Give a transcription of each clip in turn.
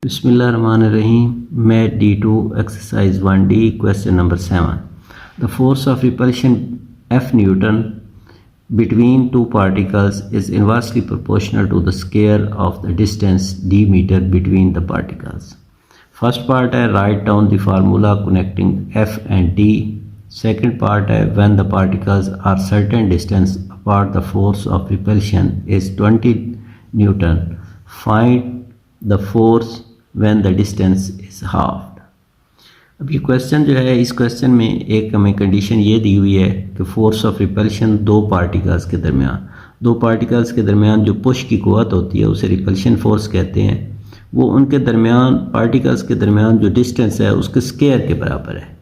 Bismillahirrahmanirrahim. Mat D2 exercise 1D question number 7. The force of repulsion F Newton between two particles is inversely proportional to the square of the distance d meter between the particles. First part है write down the formula connecting F and D. Second part है when the particles are certain distance apart the force of repulsion is 20 Newton. Find the force when the distance is halved. अब ये question जो है, इस question में एक हमें condition ये दी हुई है कि फोर्स ऑफ रिपल्शन दो पार्टिकल्स के दरमियान जो पुश की कुव्वत होती है उसे रिपल्शन फोर्स कहते हैं। वो उनके दरमियान पार्टिकल्स के दरमियान जो डिस्टेंस है उसके स्क्वायर के बराबर है।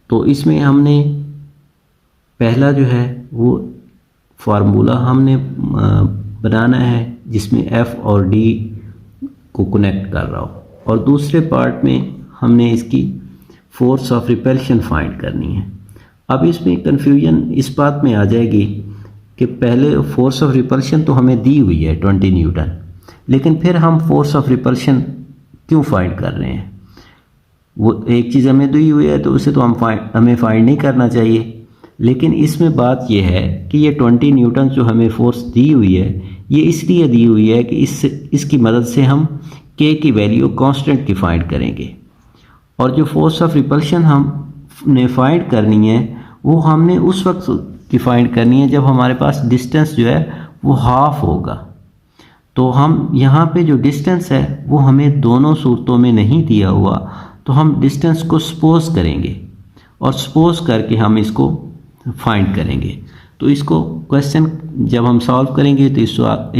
तो इसमें हमने पहला जो है वो फार्मूला हमने बनाना है जिसमें F और D को कनेक्ट कर रहा हो, और दूसरे पार्ट में हमने इसकी फोर्स ऑफ रिपल्शन फाइंड करनी है। अब इसमें कन्फ्यूजन इस बात में आ जाएगी कि पहले फोर्स ऑफ रिपल्शन तो हमें दी हुई है 20 न्यूटन, लेकिन फिर हम फोर्स ऑफ रिपल्शन क्यों फाइंड कर रहे हैं? वो एक चीज़ हमें दी हुई है तो उसे तो हमें फाइंड नहीं करना चाहिए। लेकिन इसमें बात यह है कि ये 20 न्यूटन जो हमें फोर्स दी हुई है ये इसलिए दी हुई है कि इसकी मदद से हम K की वैल्यू कांस्टेंट की फाइंड करेंगे, और जो फोर्स ऑफ रिपल्शन हमने फाइंड करनी है वो हमने उस वक्त की फाइंड करनी है जब हमारे पास डिस्टेंस जो है वो हाफ होगा। तो हम यहाँ पे जो डिस्टेंस है वो हमें दोनों सूरतों में नहीं दिया हुआ, तो हम डिस्टेंस को सपोज करेंगे और सपोज करके हम इसको फाइंड करेंगे। तो इसको क्वेश्चन जब हम सॉल्व करेंगे तो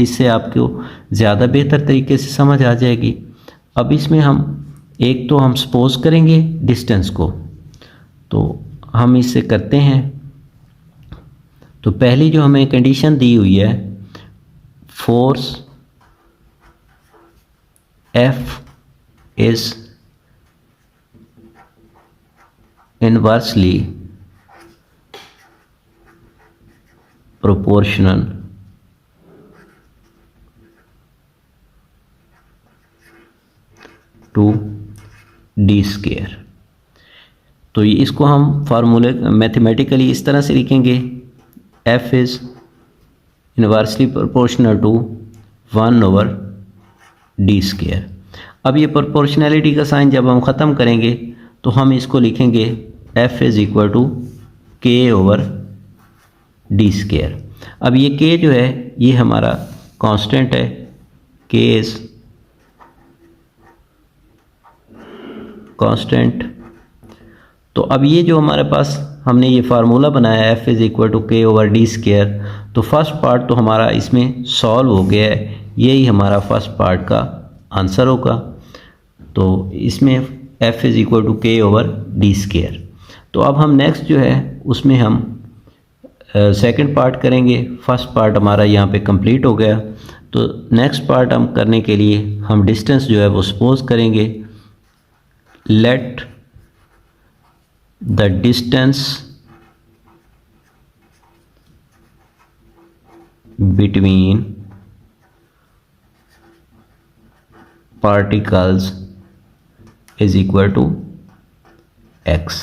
इससे आपको ज़्यादा बेहतर तरीके से समझ आ जाएगी। अब इसमें हम एक तो हम सपोज करेंगे डिस्टेंस को, तो हम इससे करते हैं। तो पहली जो हमें कंडीशन दी हुई है force F is inversely proportional to d square. तो ये इसको हम फार्मूले मैथमेटिकली इस तरह से लिखेंगे F is inversely proportional to 1/d square. अब ये प्रोपोर्शनैलिटी का साइन जब हम ख़त्म करेंगे तो हम इसको लिखेंगे F is equal to K/d square. अब ये K जो है ये हमारा कांस्टेंट है, K इज कांस्टेंट। तो अब ये जो हमारे पास हमने ये फार्मूला बनाया F is equal to K/d square, तो फर्स्ट पार्ट तो हमारा इसमें सॉल्व हो गया है, यही हमारा फर्स्ट पार्ट का आंसर होगा। तो इसमें F is equal to K/d square. तो अब हम नेक्स्ट जो है उसमें हम सेकंड पार्ट करेंगे। फर्स्ट पार्ट हमारा यहाँ पे कंप्लीट हो गया, तो नेक्स्ट पार्ट हम करने के लिए हम डिस्टेंस जो है वो सपोज करेंगे। Let the distance between particles is equal to x।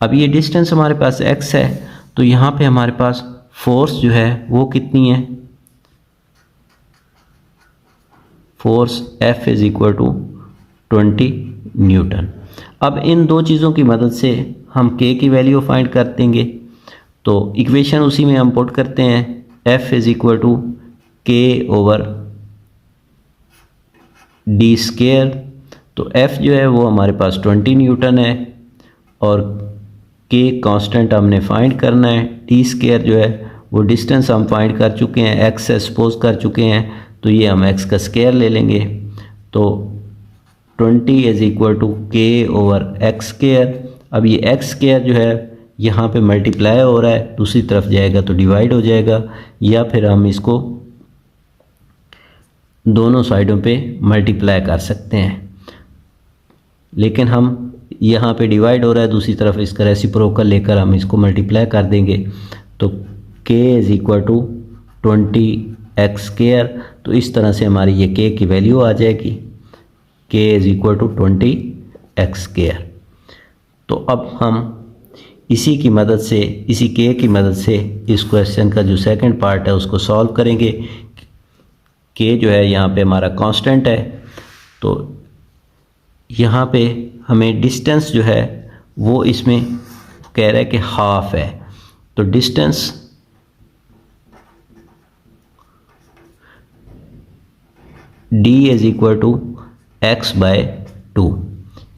अब ये डिस्टेंस हमारे पास x है, तो यहाँ पे हमारे पास फोर्स जो है वो कितनी है? Force F is equal to 20 newton. अब इन दो चीज़ों की मदद से हम K की वैल्यू फाइंड कर देंगे। तो इक्वेशन उसी में हम पुट करते हैं F is equal to K/d square. तो F जो है वो हमारे पास 20 न्यूटन है और K कांस्टेंट हमने फाइंड करना है। D स्क्वायर जो है वो डिस्टेंस हम फाइंड कर चुके हैं, x से सपोज कर चुके हैं, तो ये हम x का स्क्वायर ले लेंगे। तो 20 is equal to K/x square. अब ये x स्क्वायर जो है यहाँ पे मल्टीप्लाई हो रहा है, दूसरी तरफ जाएगा तो डिवाइड हो जाएगा, या फिर हम इसको दोनों साइडों पे मल्टीप्लाई कर सकते हैं। लेकिन हम यहाँ पे डिवाइड हो रहा है, दूसरी तरफ इसका रेसिप्रोकल लेकर हम इसको मल्टीप्लाई कर देंगे। तो K is equal to 20x square. तो इस तरह से हमारी ये K की वैल्यू आ जाएगी। k is equal to 20x²। तो अब हम इसी की मदद से, इसी k की मदद से इस क्वेश्चन का जो सेकंड पार्ट है उसको सॉल्व करेंगे। k जो है यहाँ पे हमारा कांस्टेंट है, तो यहाँ पे हमें डिस्टेंस जो है वो इसमें कह रहा है कि हाफ है। तो distance d is equal to x/2,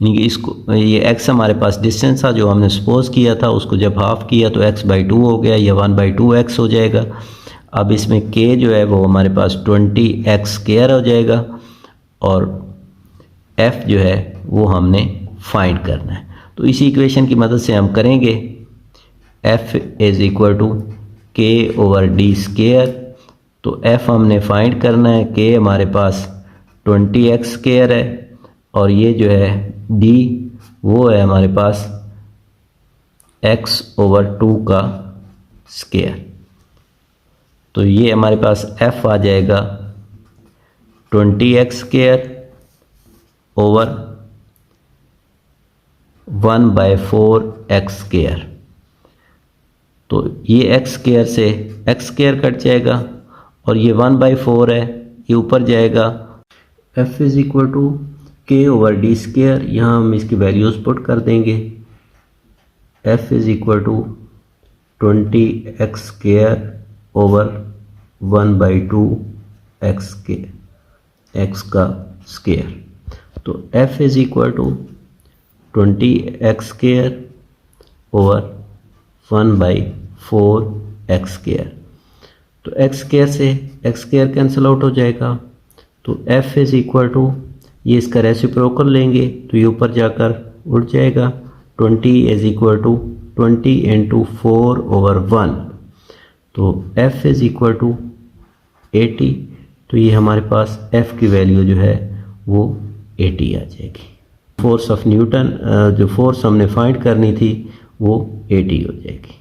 यानी कि इसको, ये x हमारे पास डिस्टेंस था जो हमने सपोज किया था, उसको जब हाफ किया तो x/2 हो गया, या 1/2x हो जाएगा। अब इसमें k जो है वो हमारे पास 20x² हो जाएगा, और f जो है वो हमने फाइंड करना है। तो इसी इक्वेशन की मदद से हम करेंगे। f is equal to k/d²। तो f हमने फाइंड करना है, k हमारे पास 20x² है, और ये जो है d वो है हमारे पास x/2 का स्क्वायर। तो ये हमारे पास f आ जाएगा 20x² ओवर 1/4x²। तो ये x² से x² कट जाएगा, और ये 1/4 है, ये ऊपर जाएगा। f is equal to k/d²। यहाँ हम इसकी वैल्यूज़ पुट कर देंगे। f is equal to 20x² over 1/2 x का स्क्वायर। तो f is equal to 20x² over 1/4x²। तो x² से x² कैंसिल आउट हो जाएगा। तो f इज इक्वल टू, ये इसका रेसिप्रोकल लेंगे तो ये ऊपर जाकर उड़ जाएगा। 20 इज इक्वल टू 20 × 4/1। तो f इज इक्वल टू 80। तो ये हमारे पास f की वैल्यू जो है वो 80 आ जाएगी। फोर्स ऑफ न्यूटन, जो फोर्स हमने फाइंड करनी थी वो 80 हो जाएगी।